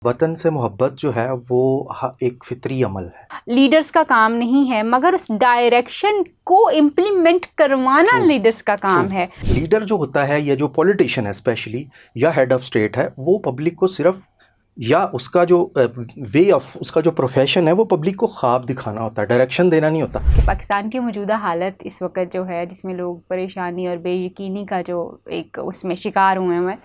वतन से मोहब्बत जो है वो एक फितरी अमल है। लीडर्स का काम नहीं है, मगर उस डायरेक्शन को इम्प्लीमेंट करवाना लीडर्स का काम है। लीडर जो होता है या जो पॉलिटिशियन है स्पेशली या हेड ऑफ स्टेट है, वो पब्लिक को सिर्फ या उसका जो वे ऑफ उसका जो प्रोफेशन है वो पब्लिक को ख्वाब दिखाना होता है, डायरेक्शन देना नहीं होता। कि पाकिस्तान की मौजूदा हालत इस वक्त जो है, जिसमें लोग परेशानी और बेयकीनी का जो एक उसमें शिकार हुए हैं,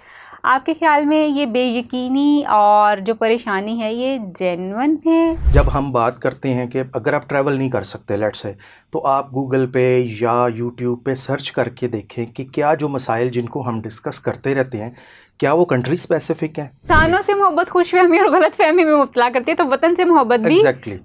आपके ख्याल में ये बेयकीनी और जो परेशानी है ये जेन्युइन है? जब हम बात करते हैं कि अगर आप ट्रैवल नहीं कर सकते लेट्स से, तो आप गूगल पे या यूट्यूब पे सर्च करके देखें कि क्या जो मसाइल जिनको हम डिस्कस करते रहते हैं क्या वो कंट्री स्पेसिफिक हैं। इंसानों से मोहब्बत खुशफहमी और गलत फहमी में मुब्तला करती है, तो वतन से मोहब्बत भी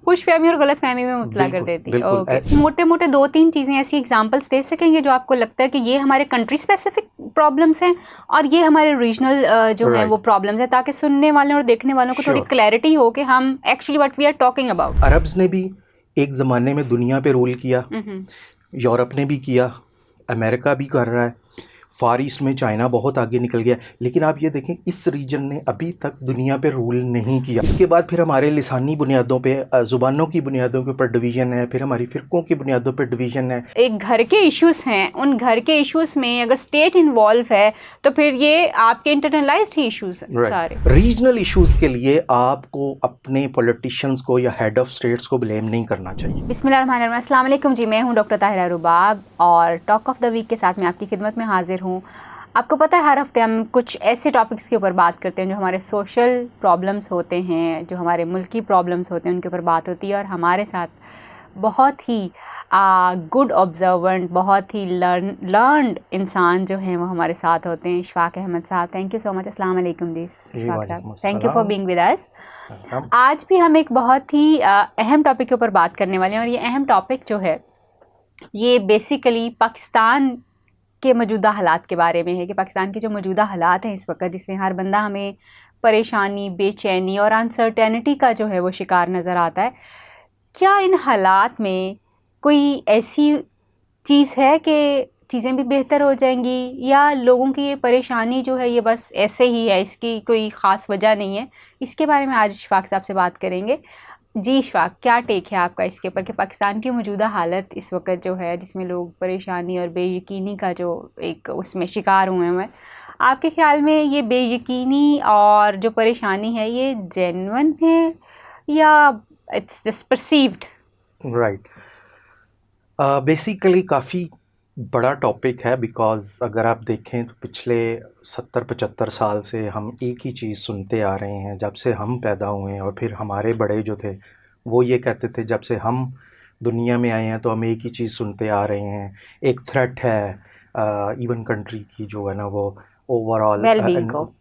खुशफहमी और गलत फहमी में मुब्तला कर देती है। ओके, मोटे मोटे 2-3 चीज़ें ऐसी एग्जांपल्स दे सकेंगे जो आपको लगता है कि ये हमारे कंट्री स्पेसिफिक प्रॉब्लम्स हैं और ये हमारे रीजनल जो है वो प्रॉब्लम्स हैं, ताकि सुनने वाले और देखने वालों को थोड़ी क्लैरिटी हो कि हम actually what we are talking about. Arabs ने भी एक ज़माने में दुनिया पे रूल किया, यूरोप ने भी किया, अमेरिका भी कर रहा है, फार ईस्ट में चाइना बहुत आगे निकल गया, लेकिन आप ये देखें इस रीजन ने अभी तक दुनिया पे रूल नहीं किया। इसके बाद फिर हमारे लिसानी बुनियादों पे, ज़ुबानों की बुनियादों के ऊपर डिवीज़न है, फिर हमारी फ़िरक़ों की बुनियादों पे डिवीज़न है। एक घर के इश्यूज़ हैं, उन घर के इश्यूज़ में अगर स्टेट इन्वॉल्व है तो फिर ये आपके इंटरनलाइज्ड ही इश्यूज़ हैं सारे। रीजनल इश्यूज़ के लिए आपको अपने पॉलिटिशियंस को या हेड ऑफ स्टेट्स को ब्लेम नहीं करना चाहिए। बिस्मिल्लाहिर्रहमानिर्रहीम, अस्सलाम वालेकुम जी, मैं हूँ डॉक्टर ताहिरा रुबाब और टॉक ऑफ द वीक के साथ मैं आपकी खिदमत में हाजिर हूँ। आपको पता है हर हफ्ते हम कुछ ऐसे टॉपिक्स के ऊपर बात करते हैं जो हमारे सोशल प्रॉब्लम्स होते हैं, जो हमारे मुल्की प्रॉब्लम्स होते हैं, उनके ऊपर बात होती है। और हमारे साथ बहुत ही गुड ऑब्जर्वेंट, बहुत ही लर्नड इंसान जो हैं वो हमारे साथ होते हैं। इशफाक अहमद साहब, थैंक यू सो मच। अस्सलाम वालेकुम जी इशफाक साहब, thank you for being with us. आज भी हम एक बहुत ही अहम टॉपिक के ऊपर बात करने वाले हैं और ये अहम टॉपिक जो है ये बेसिकली पाकिस्तान के मौजूदा हालात के बारे में है कि पाकिस्तान के जो मौजूदा हालात हैं इस वक्त, जिसमें हर बंदा हमें परेशानी, बेचैनी और अनसर्टेनिटी का जो है वो शिकार नज़र आता है। क्या इन हालात में कोई ऐसी चीज़ है कि चीज़ें भी बेहतर हो जाएंगी, या लोगों की ये परेशानी जो है ये बस ऐसे ही है, इसकी कोई ख़ास वजह नहीं है? इसके बारे में आज इशफाक साहब से बात करेंगे। जी इशफाक, क्या टेक है आपका इसके ऊपर कि पाकिस्तान की मौजूदा हालत इस वक्त जो है, जिसमें लोग परेशानी और बेयकीनी का जो एक उसमें शिकार हुए हैं, आपके ख्याल में ये बेयकीनी और जो परेशानी है ये जेन्युइन है या it's just perceived? Right, basically काफ़ी बड़ा टॉपिक है, बिकॉज़ अगर आप देखें तो पिछले 70-75 साल से हम एक ही चीज़ सुनते आ रहे हैं जब से हम पैदा हुए हैं, और फिर हमारे बड़े जो थे वो ये कहते थे जब से हम दुनिया में आए हैं तो हम एक ही चीज़ सुनते आ रहे हैं, एक थ्रेट है इवन कंट्री की जो है ना वो ओवरऑल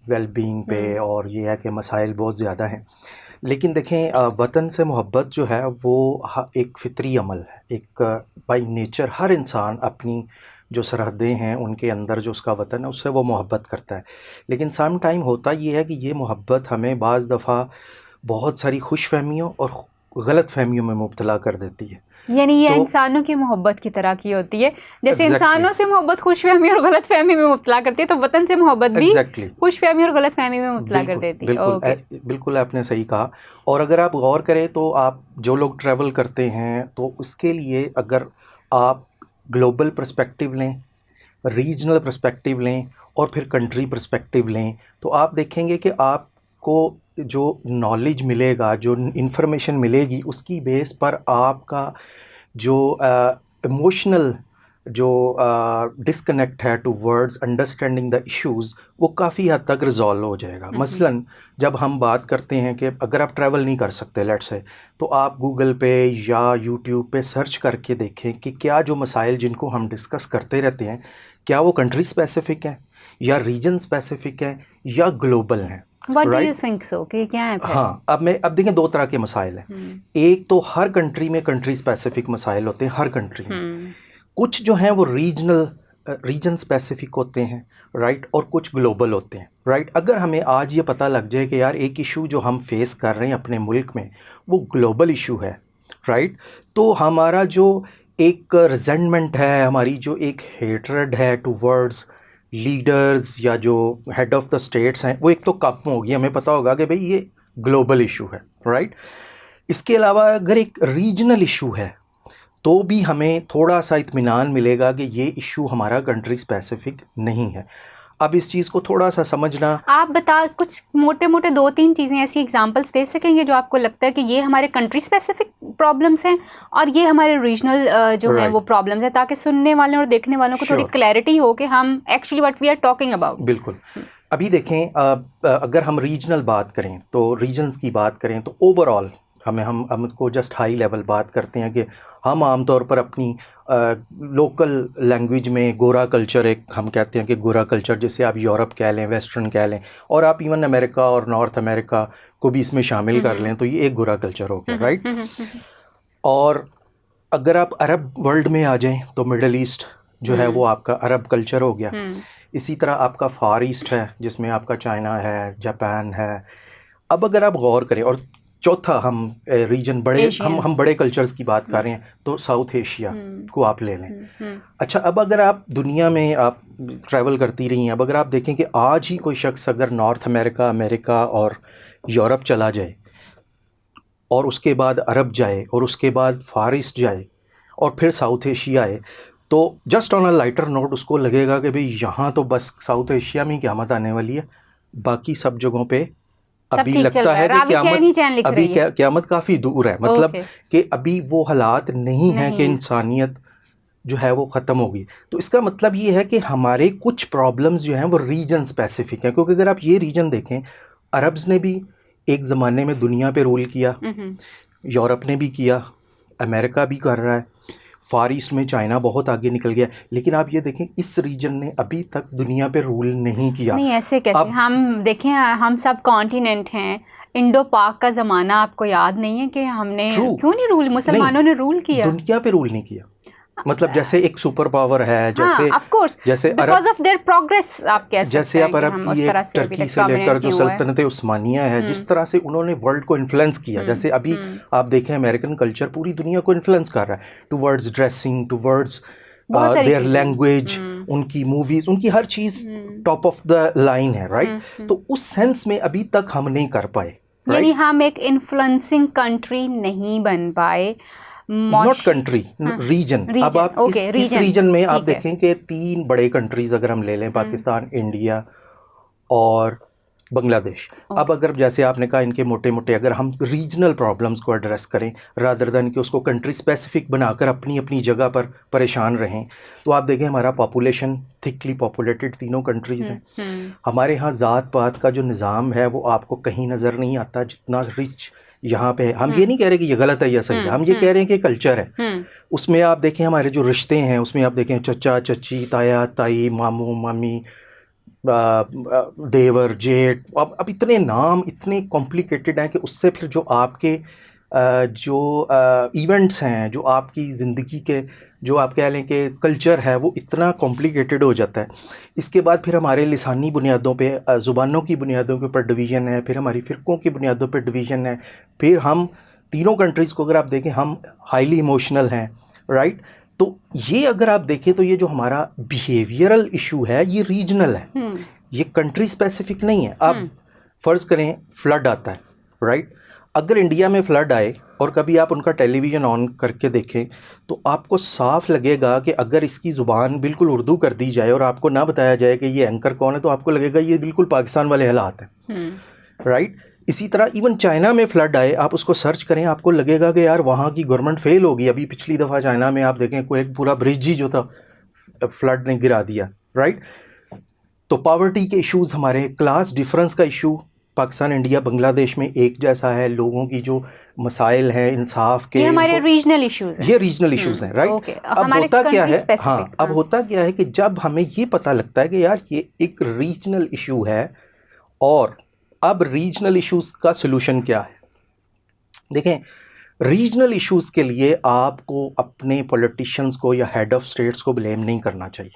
वेलबींग पे, और ये है कि मसाइल बहुत ज़्यादा हैं। लेकिन देखें, वतन से मोहब्बत जो है वो एक फितरी अमल है, एक बाय नेचर हर इंसान अपनी जो सरहदें हैं उनके अंदर जो उसका वतन है उससे वो मोहब्बत करता है। लेकिन सम टाइम होता ये है कि ये मोहब्बत हमें बाज़ दफ़ा बहुत सारी खुश फहमियों और गलत फहमियों में मुब्तला कर देती है। यानी ये इंसानों की मोहब्बत की तरह की होती है, जैसे इंसानों से मोहब्बत खुशफहमी और गलत फहमी में मुब्तला करती है, तो वतन से मोहब्बत भी खुशफहमी और गलत फहमी में मुब्तला कर देती है। बिल्कुल आपने सही कहा। और अगर आप गौर करें तो आप जो लोग ट्रैवल करते हैं तो उसके लिए अगर आप ग्लोबल पर्सपेक्टिव लें, रीजनल पर्सपेक्टिव लें और फिर कंट्री पर्सपेक्टिव लें, तो आप देखेंगे कि आपको जो नॉलेज मिलेगा, जो इन्फॉर्मेशन मिलेगी, उसकी बेस पर आपका जो इमोशनल जो डिस्कनेक्ट है टूवर्ड्स अंडरस्टैंडिंग द इश्यूज़, वो काफ़ी हद तक रिजॉल्व हो जाएगा। मसलन जब हम बात करते हैं कि अगर आप ट्रैवल नहीं कर सकते लेट्स से, तो आप गूगल पे या यूट्यूब पे सर्च करके देखें कि क्या जो मसाइल जिनको हम डिस्कस करते रहते हैं क्या वो कंट्री स्पेसिफिक हैं या रीजन स्पेसिफिक हैं या ग्लोबल हैं। What do you think so? कि क्या है? हाँ, अब देखें दो तरह के मसाइल हैं। एक तो हर कंट्री में कंट्री स्पेसिफिक मसाइल होते हैं, हर कंट्री में। कुछ जो हैं वो रीजन स्पेसिफिक होते हैं, राइट, और कुछ ग्लोबल होते हैं, राइट। अगर हमें आज ये पता लग जाए कि यार एक इशू जो हम फेस कर रहे हैं अपने मुल्क में वो ग्लोबल इशू है, राइट, तो हमारा जो एक रिजेंटमेंट है, हमारी जो एक हेट्रेड है टूवर्ड्स लीडर्स या जो हेड ऑफ द स्टेट्स हैं, वो एक तो कम होगी। हमें पता होगा कि भाई ये ग्लोबल इशू है, राइट। इसके अलावा अगर एक रीजनल इशू है तो भी हमें थोड़ा सा इत्मीनान मिलेगा कि ये इशू हमारा कंट्री स्पेसिफिक नहीं है। अब इस चीज़ को थोड़ा सा समझना, आप बता कुछ मोटे मोटे 2-3 चीज़ें ऐसी एग्जांपल्स दे सकेंगे जो आपको लगता है कि ये हमारे कंट्री स्पेसिफिक प्रॉब्लम्स हैं और ये हमारे रीजनल जो हैं वो प्रॉब्लम्स हैं, ताकि सुनने वालों और देखने वालों को थोड़ी क्लैरिटी हो कि हम actually what we are talking about. बिल्कुल। अभी देखें, अगर हम रीजनल बात करें तो रीजन्स की बात करें तो ओवरऑल हम उसको जस्ट हाई लेवल बात करते हैं कि हम आमतौर पर अपनी लोकल लैंग्वेज में गोरा कल्चर, एक हम कहते हैं कि गोरा कल्चर, जैसे आप यूरोप कह लें, वेस्टर्न कह लें, और आप इवन अमेरिका और नॉर्थ अमेरिका को भी इसमें शामिल कर लें, तो ये एक गोरा कल्चर हो गया, राइट। और अगर आप अरब वर्ल्ड में आ जाएं तो मिडल ईस्ट जो है वो आपका अरब कल्चर हो गया। इसी तरह आपका फार ईस्ट है जिसमें आपका चाइना है, जापान है। अब अगर आप गौर करें, और चौथा हम रीजन बड़े हम बड़े कल्चर्स की बात कर रहे हैं तो साउथ एशिया को आप ले लें। अच्छा, अब अगर आप दुनिया में आप ट्रैवल करती रही हैं, अब अगर आप देखें कि आज ही कोई शख्स अगर नॉर्थ अमेरिका, अमेरिका और यूरोप चला जाए और उसके बाद अरब जाए और उसके बाद फार ईस्ट जाए और फिर साउथ एशिया आए, तो just on a lighter note उसको लगेगा कि भाई यहाँ तो बस साउथ एशिया में क़यामत आने वाली है, बाकी सब जगहों पे अभी लगता है कि क़यामत काफ़ी दूर है। मतलब कि अभी वो हालात नहीं है कि इंसानियत जो है वो ख़त्म होगी। तो इसका मतलब ये है कि हमारे कुछ प्रॉब्लम्स जो हैं वो रीजन स्पेसिफिक हैं, क्योंकि अगर आप ये रीजन देखें, अरब्स ने भी एक ज़माने में दुनिया पे रूल किया, यूरोप ने भी किया, अमेरिका भी कर रहा है, फार ईस्ट में चाइना बहुत आगे निकल गया, लेकिन आप ये देखें इस रीजन ने अभी तक दुनिया पे रूल नहीं किया। नहीं, ऐसे कैसे? हम देखें, हम सब कॉन्टिनेंट हैं। इंडो पाक का ज़माना आपको याद नहीं है कि हमने क्यों नहीं रूल, मुसलमानों ने रूल किया, दुनिया पे रूल नहीं किया। मतलब जैसे एक सुपर पावर है, जैसे ऑफ कोर्स जैसे बिकॉज़ ऑफ देयर प्रोग्रेस, आप कह सकते हैं, जैसे आप अरब की एक टर्की से लेकर जो सल्तनत उस्मानिया है, जिस तरह से उन्होंने वर्ल्ड को इन्फ्लुएंस किया, जैसे अभी आप देखें अमेरिकन कल्चर पूरी दुनिया को इन्फ्लुएंस कर रहा है, towards dressing, towards their language, उनकी मूवीज, उनकी हर चीज़ टॉप ऑफ द लाइन है, राइट। तो उस सेंस में अभी तक हम नहीं कर पाए, यानी हम एक इन्फ्लुएंसिंग कंट्री नहीं बन पाए। Not country, region. अब आप इस रीजन में आप देखें कि 3 बड़े कंट्रीज अगर हम ले लें, पाकिस्तान, इंडिया और बांग्लादेश। अब अगर जैसे आपने कहा इनके मोटे मोटे अगर हम रीजनल प्रॉब्लम्स को एड्रेस करें रादर देन कि उसको कंट्री स्पेसिफिक बनाकर अपनी अपनी जगह पर परेशान रहें, तो आप देखें हमारा पॉपुलेशन थिकली पॉपुलेटेड तीनों कंट्रीज़ हैं। हमारे यहाँ ज़ात पात का जो निज़ाम है वो आपको कहीं नज़र नहीं आता जितना रिच यहाँ पे है। हम ये नहीं कह रहे कि ये गलत है या सही है, हम ये कह रहे हैं कि कल्चर है। उसमें आप देखें हमारे जो रिश्ते हैं उसमें आप देखें चचा चची, ताया ताई, मामू मामी, देवर जेठ, अब इतने नाम इतने कॉम्प्लिकेटेड हैं कि उससे फिर जो आपके जो इवेंट्स हैं, जो आपकी ज़िंदगी के जो आप कह लें कि कल्चर है वो इतना कॉम्प्लिकेटेड हो जाता है। इसके बाद फिर हमारे लिसानी बुनियादों पे, ज़ुबानों की बुनियादों के ऊपर डिवीज़न है, फिर हमारी फ़िरक़ों की बुनियादों पे डिवीज़न है, फिर हम तीनों कंट्रीज़ को अगर आप देखें हम हाईली इमोशनल हैं, राइट। तो ये अगर आप देखें तो ये जो हमारा बिहेवियरल इशू है ये रीजनल है, ये कंट्री स्पेसिफिक नहीं है। अब फ़र्ज़ करें फ्लड आता है, राइट। अगर इंडिया में फ्लड आए और कभी आप उनका टेलीविज़न ऑन करके देखें तो आपको साफ लगेगा कि अगर इसकी ज़ुबान बिल्कुल उर्दू कर दी जाए और आपको ना बताया जाए कि ये एंकर कौन है तो आपको लगेगा ये बिल्कुल पाकिस्तान वाले हालात हैं, राइट। इसी तरह इवन चाइना में फ्लड आए, आप उसको सर्च करें आपको लगेगा कि यार वहाँ की गवर्नमेंट फेल होगी। अभी पिछली दफ़ा चाइना में आप देखें कोई एक पूरा ब्रिज ही जो था फ्लड ने गिरा दिया, राइट। तो पॉवर्टी के इश्यूज़, हमारे क्लास डिफरेंस का इशू पाकिस्तान, इंडिया, बांग्लादेश में एक जैसा है। लोगों की जो मसाइल हैं इंसाफ के, ये हमारे रीजनल इश्यूज़ हैं, ये रीजनल इश्यूज़ हैं, राइट। अब होता क्या है, अब होता क्या है कि जब हमें ये पता लगता है कि यार ये एक रीजनल इशू है और अब रीजनल इश्यूज़ का सलूशन क्या है। देखें, रीजनल इश्यूज़ के लिए आपको अपने पॉलिटिशियंस को या हेड ऑफ स्टेट्स को ब्लेम नहीं करना चाहिए,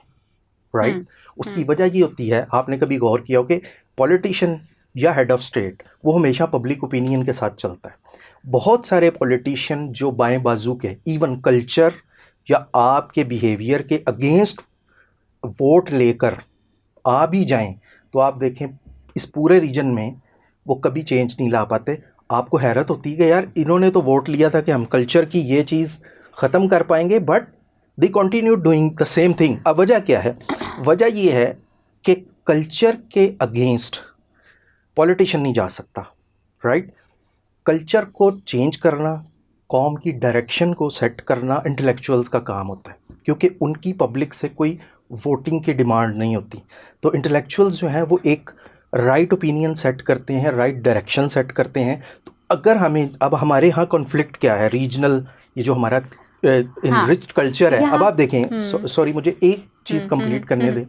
राइट। उसकी वजह ये होती है, आपने कभी गौर किया हो कि पॉलिटिशियन या हेड ऑफ स्टेट वो हमेशा पब्लिक ओपिनियन के साथ चलता है। बहुत सारे पॉलिटिशियन जो बाएं बाजू के इवन कल्चर या आपके बिहेवियर के अगेंस्ट वोट लेकर आ भी जाएं तो आप देखें इस पूरे रीजन में वो कभी चेंज नहीं ला पाते। आपको हैरत होती है कि यार इन्होंने तो वोट लिया था कि हम कल्चर की ये चीज़ ख़त्म कर पाएंगे, but they continue doing the same thing. अब वजह क्या है? वजह ये है कि कल्चर के अगेंस्ट पॉलिटिशियन नहीं जा सकता, राइट? कल्चर को चेंज करना, कौम की डायरेक्शन को सेट करना इंटेलेक्चुअल्स का काम होता है, क्योंकि उनकी पब्लिक से कोई वोटिंग की डिमांड नहीं होती। तो इंटेलेक्चुअल्स जो हैं वो एक राइट ओपिनियन सेट करते हैं, राइट डायरेक्शन सेट करते हैं। तो अगर हमें अब हमारे यहाँ कॉन्फ्लिक्ट क्या है, रीजनल, ये जो हमारा इनरिच्ड कल्चर है, अब आप देखें, सॉरी मुझे एक चीज़ कंप्लीट करने दें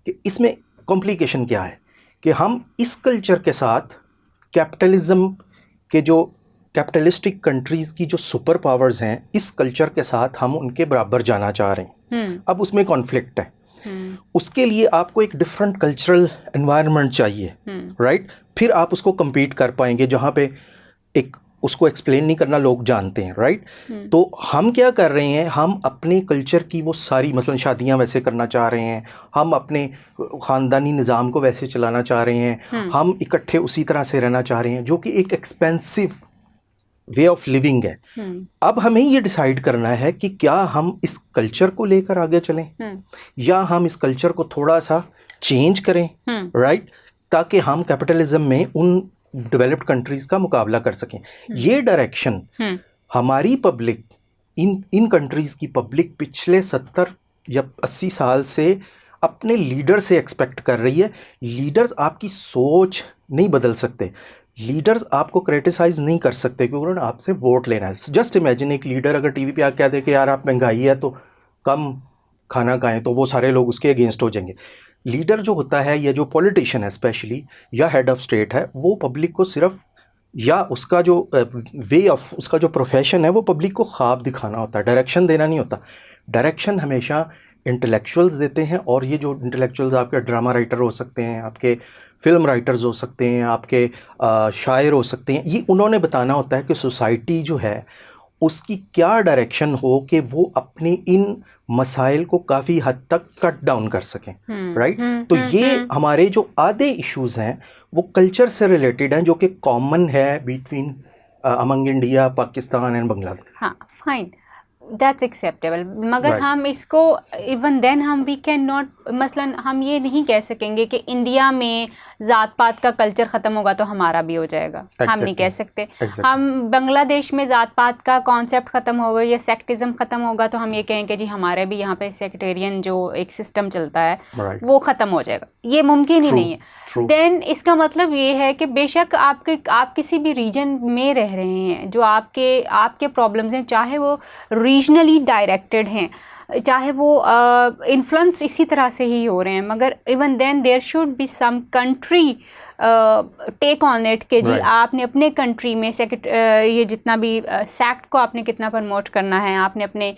कि इसमें कॉम्प्लिकेशन क्या है कि हम इस कल्चर के साथ कैपिटलिज्म के जो कैपिटलिस्टिक कंट्रीज़ की जो सुपर पावर्स हैं, इस कल्चर के साथ हम उनके बराबर जाना चाह रहे हैं। अब उसमें कॉन्फ्लिक्ट है। उसके लिए आपको एक डिफरेंट कल्चरल एनवायरनमेंट चाहिए, राइट? फिर आप उसको compete कर पाएंगे, जहाँ पे एक उसको एक्सप्लेन नहीं करना लोग जानते हैं, राइट? तो हम क्या कर रहे हैं, हम अपने कल्चर की वो सारी मसलन शादियां वैसे करना चाह रहे हैं, हम अपने ख़ानदानी निज़ाम को वैसे चलाना चाह रहे हैं, हम इकट्ठे उसी तरह से रहना चाह रहे हैं, जो कि एक एक्सपेंसिव वे ऑफ लिविंग है। अब हमें ये डिसाइड करना है कि क्या हम इस कल्चर को लेकर आगे चलें या हम इस कल्चर को थोड़ा सा चेंज करें, राइट? ताकि हम कैपिटलिज्म में उन डेवलप्ड कंट्रीज़ का मुकाबला कर सकें। ये डायरेक्शन हमारी पब्लिक, इन कंट्रीज़ की पब्लिक पिछले 70 या 80 साल से अपने लीडर से एक्सपेक्ट कर रही है। लीडर्स आपकी सोच नहीं बदल सकते, लीडर्स आपको क्रिटिसाइज़ नहीं कर सकते, क्योंकि उन्होंने आपसे वोट लेना है। जस्ट इमेजिन एक लीडर अगर टीवी पे आके कह दे कि यार आप महंगाई है तो कम खाना खाएं, तो वो सारे लोग उसके अगेंस्ट हो जाएंगे। लीडर जो होता है या जो पॉलिटिशियन है स्पेशली, या हेड ऑफ स्टेट है, वो पब्लिक को सिर्फ, या उसका जो वे ऑफ, उसका जो प्रोफेशन है वो पब्लिक को ख्वाब दिखाना होता है, डायरेक्शन देना नहीं होता। डायरेक्शन हमेशा इंटेलेक्चुअल्स देते हैं, और ये जो इंटेलेक्चुअल्स आपके ड्रामा राइटर हो सकते हैं, आपके फिल्म राइटर्स हो सकते हैं, आपके शायर हो सकते हैं, ये उन्होंने बताना होता है कि सोसाइटी जो है उसकी क्या डायरेक्शन हो कि वो अपने इन मसाइल को काफ़ी हद तक कट डाउन कर सकें, राइट? तो ये हमारे जो आधे इश्यूज़ हैं वो कल्चर से रिलेटेड हैं, जो कि कॉमन है between among India, Pakistan and Bangladesh. हाँ, फाइन, दैट्स एक्सेप्टेबल। मगर हम इसको इवन देन हम वी कैन नॉट, मसलन हम ये नहीं कह सकेंगे कि इंडिया में ज़ात पात का कल्चर ख़त्म होगा तो हमारा भी हो जाएगा। हम नहीं कह सकते। हम बांग्लादेश में ज़ात पात का कॉन्सेप्ट ख़त्म होगा या सेक्टिज़म ख़त्म होगा तो हम ये कहेंगे जी हमारे भी यहाँ पे सेक्टेरियन जो एक सिस्टम चलता है वो ख़त्म हो जाएगा। ये मुमकिन ही नहीं है। देन इसका मतलब ये है कि बेशक आप किसी भी रीजन में रह रहे हैं, जो आपके प्रॉब्लम्स हैं, चाहे वो रीजनली डायरेक्टेड हैं, चाहे वो इन्फ्लुएंस इसी तरह से ही हो रहे हैं, मगर even then there should be some country take on it कि जी आपने अपने कंट्री में ये जितना भी सेक्ट को आपने कितना प्रमोट करना है, आपने अपने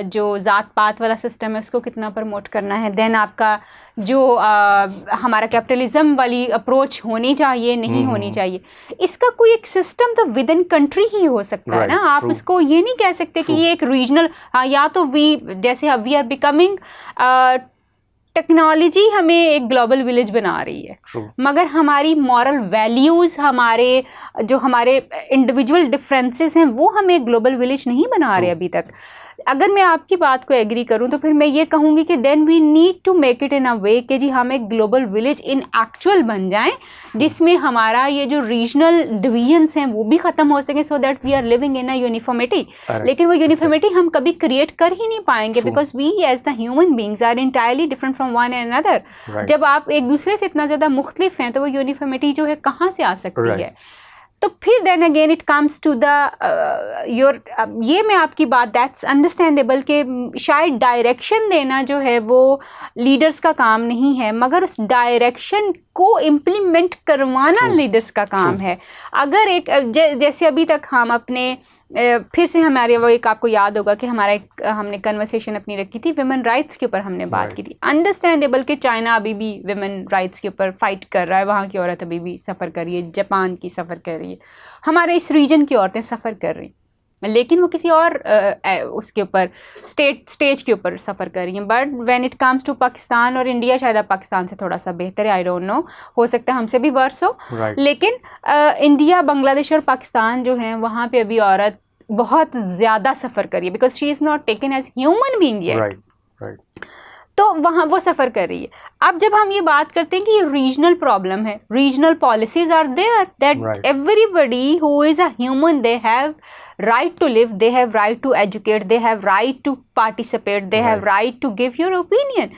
जो ज़ात पात वाला सिस्टम है उसको कितना प्रमोट करना है। देन आपका जो हमारा कैपिटलिज्म वाली अप्रोच होनी चाहिए, नहीं होनी चाहिए, इसका कोई एक सिस्टम तो विद इन कंट्री ही हो सकता है ना। आप उसको ये नहीं कह सकते कि ये एक रीजनल, या तो जैसे वी आर बिकमिंग, टेक्नोलॉजी हमें एक ग्लोबल विलेज बना रही है, मगर हमारी मॉरल वैल्यूज़, हमारे इंडिविजुअल डिफरेंसेस हैं, वो हमें ग्लोबल विलेज नहीं बना रहे अभी तक। अगर मैं आपकी बात को एग्री करूं तो फिर मैं ये कहूँगी कि then we need to make it in a way कि जी हम एक ग्लोबल विलेज इन एक्चुअल बन जाएं, जिसमें हमारा ये जो रीजनल डिवीजन्स हैं वो भी ख़त्म हो सके, so that we are living in a uniformity. लेकिन वो यूनिफॉर्मिटी हम कभी क्रिएट कर ही नहीं पाएंगे, because we as the human beings are entirely different from one and another. जब आप एक दूसरे से इतना ज़्यादा मुख्तलिफ हैं तो वो यूनिफॉर्मिटी जो है कहाँ से आ सकती है? तो फिर then again it comes to the ये मैं आपकी बात दैट्स अंडरस्टैंडेबल कि शायद डायरेक्शन देना जो है वो लीडर्स का काम नहीं है, मगर उस डायरेक्शन को इम्प्लीमेंट करवाना लीडर्स का काम है। अगर जैसे अभी तक हम अपने फिर से हमारे वो एक आपको याद होगा कि हमने कन्वर्सेशन अपनी रखी थी विमेन राइट्स के ऊपर, हमने बात की थी। अंडरस्टैंडेबल कि चाइना अभी भी विमेन राइट्स के ऊपर फाइट कर रहा है, वहाँ की औरत अभी भी सफ़र कर रही है, जापान की सफ़र कर रही है, हमारे इस रीजन की औरतें सफ़र कर रही। लेकिन वो किसी और उसके ऊपर स्टेज के ऊपर सफ़र कर रही हैं. But when it comes to Pakistan और इंडिया, शायद अब पाकिस्तान से थोड़ा सा बेहतर है, आई डोंट नो, हो सकता है हमसे भी वर्स हो. लेकिन इंडिया, बांग्लादेश और पाकिस्तान जो हैं वहाँ पे अभी औरत बहुत ज़्यादा सफ़र कर रही है, because she is not taken as human being yet. तो वहाँ वो सफ़र कर रही है. अब जब हम ये बात करते हैं कि ये रीजनल प्रॉब्लम है, regional policies are there that everybody who is a human, they have right to live, they have right to educate, they have right to participate, they have right to give your opinion.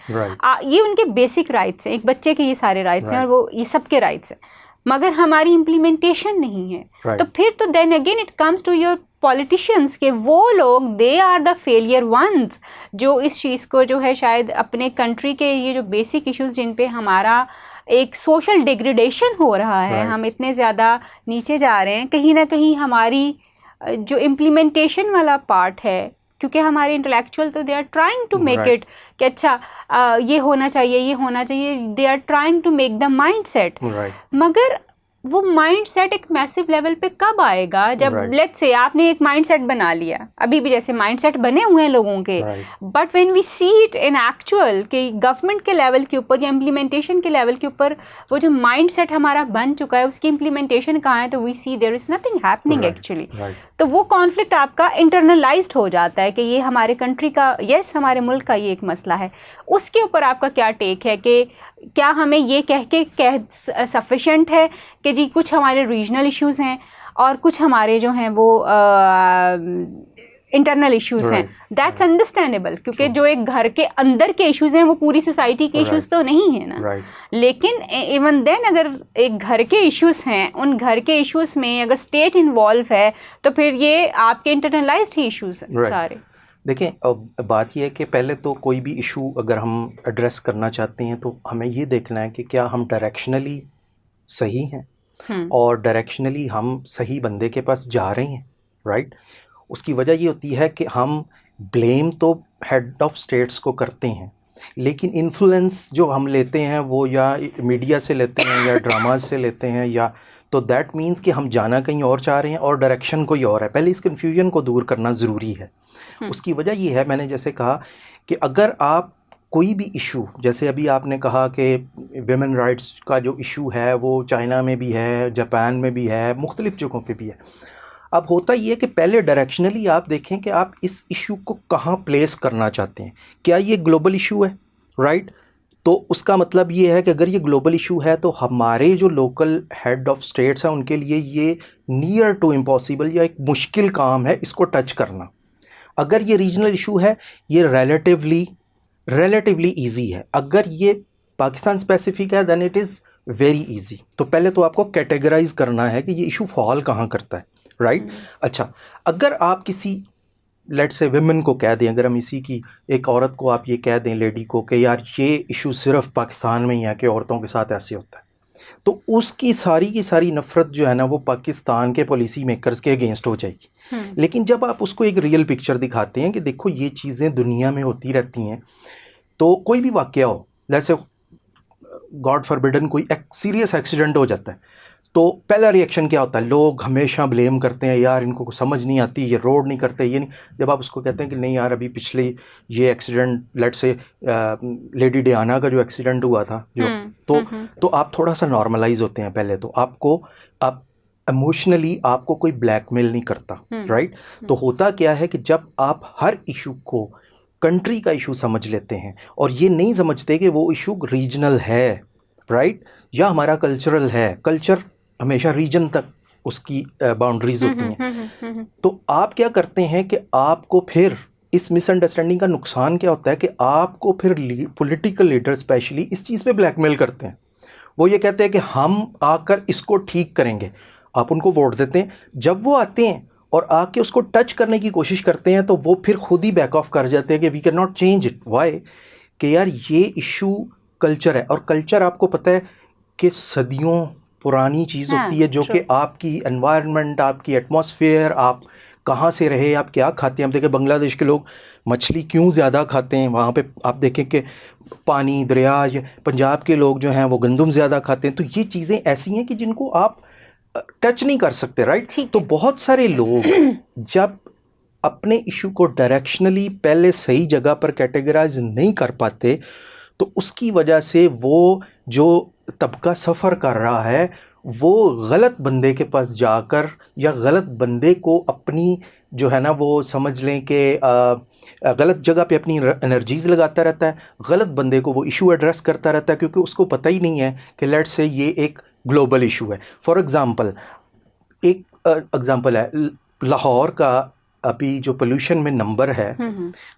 ये उनके basic rights हैं. एक बच्चे के ये सारे rights हैं और वो ये सबके राइट्स हैं, मगर हमारी इम्प्लीमेंटेशन नहीं है. तो फिर तो then again it comes to your politicians के वो लोग, they are the failure ones, जो इस चीज़ को जो है शायद अपने कंट्री के ये जो बेसिक इश्यूज जिन पे हमारा एक सोशल डिग्रेडेशन हो रहा है, हम इतने ज़्यादा नीचे जा रहे हैं, कहीं ना कहीं हमारी जो इम्प्लीमेंटेशन वाला पार्ट है, क्योंकि हमारे इंटेलेक्चुअल तो they are trying to make it कि अच्छा ये होना चाहिए, ये होना चाहिए, they are trying to make the mindset. मगर वो माइंड सेट एक मैसिव लेवल पे कब आएगा, जब लेट्स से आपने एक माइंड सेट बना लिया, अभी भी जैसे माइंड सेट बने हुए हैं लोगों के, but when we see it in actual कि गवर्नमेंट के लेवल के ऊपर या इम्प्लीमेंटेशन के लेवल के ऊपर वो जो माइंड सेट हमारा बन चुका है उसकी इम्प्लीमेंटेशन कहाँ है, तो we see there is nothing happening actually. तो वो कॉन्फ्लिक्ट आपका इंटरनलाइज्ड हो जाता है कि ये हमारे कंट्री का, यस हमारे मुल्क का ये एक मसला है. उसके ऊपर आपका क्या टेक है कि क्या हमें ये कह सफिशेंट है कि जी कुछ हमारे रीजनल इश्यूज़ हैं और कुछ हमारे जो हैं वो इंटरनल इश्यूज़ हैं, दैट्स अंडरस्टैंडेबल, क्योंकि जो एक घर के अंदर के इश्यूज़ हैं वो पूरी सोसाइटी के इश्यूज़ तो नहीं है ना. लेकिन इवन देन अगर एक घर के इश्यूज़ हैं, उन घर के इश्यूज़ में अगर स्टेट इन्वॉल्व है तो फिर ये आपके इंटरनलाइज्ड ही इश्यूज़ हैं सारे. देखें, अब बात यह है कि पहले तो कोई भी इशू अगर हम एड्रेस करना चाहते हैं तो हमें ये देखना है कि क्या हम डायरेक्शनली सही हैं और डायरेक्शनली हम सही बंदे के पास जा रहे हैं. राइट. उसकी वजह ये होती है कि हम ब्लेम तो हेड ऑफ स्टेट्स को करते हैं, लेकिन इन्फ्लुएंस जो हम लेते हैं वो या मीडिया से लेते हैं या ड्रामा से लेते हैं, या तो दैट मीन्स कि हम जाना कहीं और चाह रहे हैं और डायरेक्शन कोई और है. पहले इस कन्फ्यूजन को दूर करना ज़रूरी है. उसकी वजह ये है, मैंने जैसे कहा कि अगर आप कोई भी इशू, जैसे अभी आपने कहा कि विमेन राइट्स का जो इशू है वो चाइना में भी है, जापान में भी है, मुख्तलिफ़ जगहों पे भी है. अब होता ये है कि पहले डायरेक्शनली आप देखें कि आप इस इशू को कहाँ प्लेस करना चाहते हैं. क्या ये ग्लोबल इशू है? राइट. तो उसका मतलब ये है कि अगर ये ग्लोबल इशू है तो हमारे जो लोकल हेड ऑफ स्टेट्स हैं उनके लिए ये नियर टू इम्पॉसिबल या एक मुश्किल काम है इसको टच करना. अगर ये रीजनल इशू है ये रिलेटिवली इजी है. अगर ये पाकिस्तान स्पेसिफिक है then it is very easy. तो पहले तो आपको कैटेगराइज करना है कि ये इशू फॉल कहाँ करता है. राइट. अच्छा, अगर आप किसी लेट्स से विमेन को कह दें, अगर हम इसी की एक औरत को आप ये कह दें, लेडी को, कि यार ये इशू सिर्फ पाकिस्तान में ही है कि औरतों के साथ ऐसे होता है, तो उसकी सारी की सारी नफ़रत जो है ना वो पाकिस्तान के पॉलिसी मेकर्स के अगेंस्ट हो जाएगी. लेकिन जब आप उसको एक रियल पिक्चर दिखाते हैं कि देखो ये चीज़ें दुनिया में होती रहती हैं, तो कोई भी वाक़या हो, जैसे गॉड फॉरबिडन कोई एक सीरियस एक्सीडेंट हो जाता है, तो पहला रिएक्शन क्या होता है? लोग हमेशा ब्लेम करते हैं, यार इनको समझ नहीं आती, ये रोड नहीं करते, ये नहीं. जब आप उसको कहते हैं कि नहीं यार अभी पिछले ये accident, let's say lady Diana का जो एक्सीडेंट हुआ था जो, तो आप थोड़ा सा नॉर्मलाइज होते हैं. पहले तो आप इमोशनली आपको कोई ब्लैकमेल नहीं करता. राइट. तो होता क्या है कि जब आप हर इशू को कंट्री का इशू समझ लेते हैं और ये नहीं समझते कि वो इशू रीजनल है, राइट, या हमारा कल्चरल है, कल्चर हमेशा रीजन तक उसकी बाउंड्रीज होती हैं, तो आप क्या करते हैं कि आपको फिर इस मिसअंडरस्टैंडिंग का नुकसान क्या होता है कि आपको फिर पॉलिटिकल लीडर स्पेशली इस चीज़ पे ब्लैकमेल करते हैं. वो ये कहते हैं कि हम आकर इसको ठीक करेंगे. आप उनको वोट देते हैं, जब वो आते हैं और आके उसको टच करने की कोशिश करते हैं तो वो फिर खुद ही बैक ऑफ कर जाते हैं कि we can not change it. Why? कि यार ये इशू कल्चर है, और कल्चर आपको पता है कि सदियों पुरानी चीज़ होती है, जो कि आपकी एनवायरनमेंट, आपकी एटमॉस्फेयर, आप कहाँ से रहे, आप क्या खाते हैं. हम देखें बांग्लादेश के लोग मछली क्यों ज़्यादा खाते हैं, वहाँ पे आप देखें कि पानी, दरिया. पंजाब के लोग जो हैं वो गंदम ज़्यादा खाते हैं. तो ये चीज़ें ऐसी हैं कि जिनको आप टच नहीं कर सकते. राइट. तो बहुत सारे लोग जब अपने इशू को डायरेक्शनली पहले सही जगह पर कैटेगराइज नहीं कर पाते, तो उसकी वजह से वो जो तबका सफ़र कर रहा है वो गलत बंदे के पास जाकर या गलत बंदे को अपनी जो है ना वो समझ लें कि गलत जगह पे अपनी एनर्जीज़ लगाता रहता है, गलत बंदे को वो इशू एड्रेस करता रहता है, क्योंकि उसको पता ही नहीं है कि लेट्स से ये एक ग्लोबल इशू है। फॉर एग्ज़ाम्पल, एक एग्ज़ाम्पल है लाहौर का अभी जो पोल्यूशन में नंबर है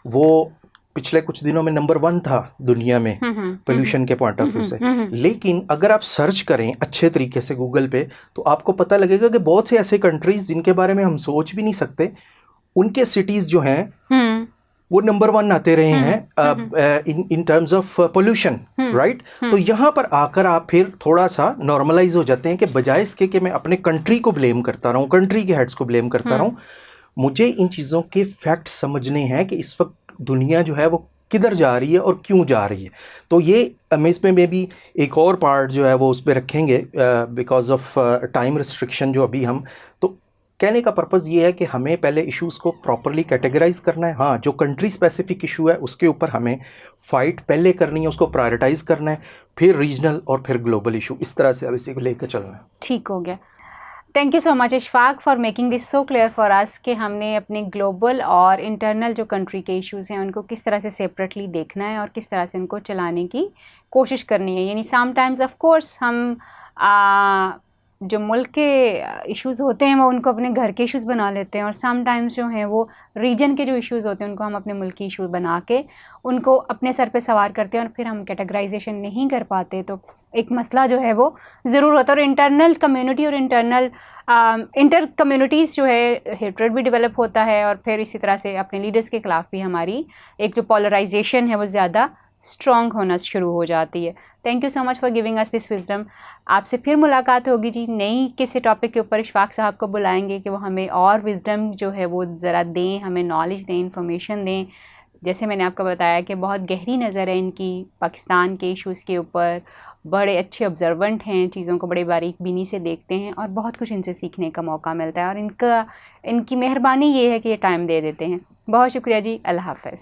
वो पिछले कुछ दिनों में नंबर 1 था दुनिया में पोल्यूशन के पॉइंट ऑफ व्यू से। लेकिन अगर आप सर्च करें अच्छे तरीके से गूगल पे तो आपको पता लगेगा कि बहुत से ऐसे कंट्रीज जिनके बारे में हम सोच भी नहीं सकते, उनके सिटीज़ जो हैं वो नंबर 1 आते रहे हैं in terms of pollution, right. तो यहाँ पर आकर आप फिर थोड़ा सा नॉर्मलाइज हो जाते हैं कि बजाय इसके कि मैं अपने कंट्री को ब्लेम करता रहूँ, कंट्री के हेड्स को ब्लेम करता रहूँ, मुझे इन चीज़ों के फैक्ट समझने हैं कि इस वक्त दुनिया जो है वो किधर जा रही है और क्यों जा रही है। तो ये इसमें में भी एक और पार्ट जो है वो उस पर रखेंगे बिकॉज ऑफ टाइम रिस्ट्रिक्शन जो अभी हम, तो कहने का पर्पज़ ये है कि हमें पहले इश्यूज़ को प्रॉपरली कैटेगराइज करना है। हाँ, जो कंट्री स्पेसिफिक इशू है उसके ऊपर हमें फ़ाइट पहले करनी है, उसको प्रायोरिटाइज़ करना है, फिर रीजनल और फिर ग्लोबल इशू, इस तरह से अब इसी को लेकर चलना है। ठीक हो गया। Thank you so much Ishfaq for making this so clear for us कि हमने अपने ग्लोबल और इंटरनल जो कंट्री के इश्यूज़ हैं उनको किस तरह से सेपरेटली देखना है और किस तरह से उनको चलाने की कोशिश करनी है। यानी समटाइम्स ऑफ कोर्स हम जो मुल्क के इश्यूज़ होते हैं वो उनको अपने घर के इश्यूज़ बना लेते हैं, और समटाइम्स जो हैं वो रीजन के जो इश्यूज़ होते हैं उनको हम अपने मुल्क की इशू बना के उनको अपने सर पे सवार करते हैं, और फिर हम कैटेगराइजेशन नहीं कर पाते, तो एक मसला जो है वो ज़रूर होता है। और इंटरनल कम्युनिटी और इंटर कम्युनिटीज़ जो है हेट्रेड भी डेवलप होता है, और फिर इसी तरह से अपने लीडर्स के ख़िलाफ़ भी हमारी एक जो पोलराइजेशन है वो ज़्यादा स्ट्रॉन्ग होना शुरू हो जाती है। Thank you so much for giving us this wisdom. आपसे फिर मुलाकात होगी जी, नई किसी टॉपिक के ऊपर इशफाक साहब को बुलाएंगे कि वो हमें और विजडम जो है वो ज़रा दें, हमें नॉलेज दें, इंफॉर्मेशन दें। जैसे मैंने आपको बताया कि बहुत गहरी नज़र है इनकी पाकिस्तान के इश्यूज़ के ऊपर, बड़े अच्छे ऑब्जर्वेंट हैं, चीज़ों को बड़े बारीक बीनी से देखते हैं और बहुत कुछ इनसे सीखने का मौका मिलता है, और इनकी मेहरबानी ये है कि ये टाइम दे देते हैं। बहुत शुक्रिया जी, अल्लाह हाफ़िज़।